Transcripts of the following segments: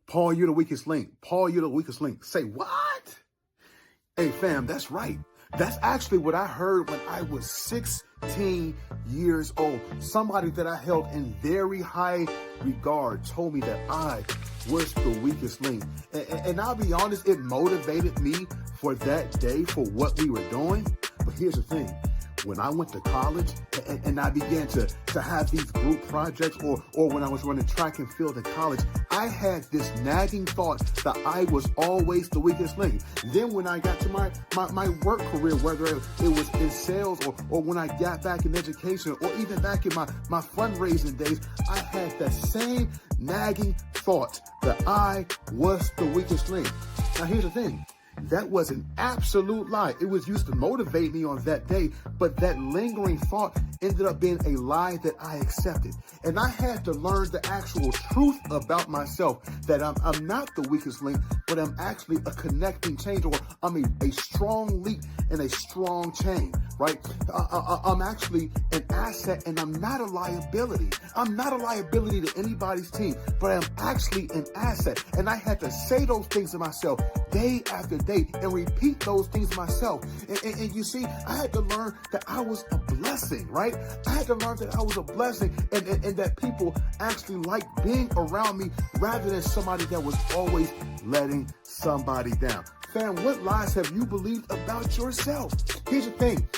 Paul, you're the weakest link. Paul, you're the weakest link. Say what? Hey, fam, that's right. That's actually what I heard when I was 16 years old. Somebody that I held in very high regard told me that I was the weakest link. And I'll be honest, it motivated me for that day, for what we were doing. But here's the thing. When I went to college and I began to have these group projects, or when I was running track and field at college, I had this nagging thought that I was always the weakest link. Then when I got to my work career, whether it was in sales or when I got back in education or even back in my fundraising days, I had that same nagging thought that I was the weakest link. Now here's the thing. That was an absolute lie. It was used to motivate me on that day, but that lingering thought ended up being a lie that I accepted. And I had to learn the actual truth about myself, that I'm not the weakest link, but I'm actually a connecting chain, or I'm a strong link in a strong chain, right? I'm actually an asset and I'm not a liability. I'm not a liability to anybody's team, but I'm actually an asset. And I had to say those things to myself day after day and repeat those things to myself. And you see, I had to learn that I was a blessing, right? I had to learn that I was a blessing and that people actually liked being around me rather than somebody that was always letting somebody down. Fam, what lies have you believed about yourself? Here's the thing.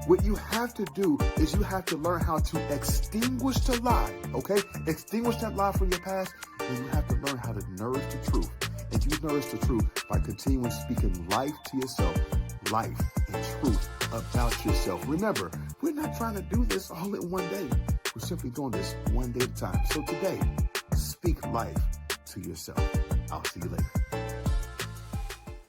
What you have to do is you have to learn how to extinguish the lie, okay? Extinguish that lie from your past, and you have to learn how to nourish the truth. And you nourish the truth by continuing speaking life to yourself, life and truth about yourself. Remember, we're not trying to do this all in one day. We're simply doing this one day at a time. So today, speak life to yourself. I'll see you later.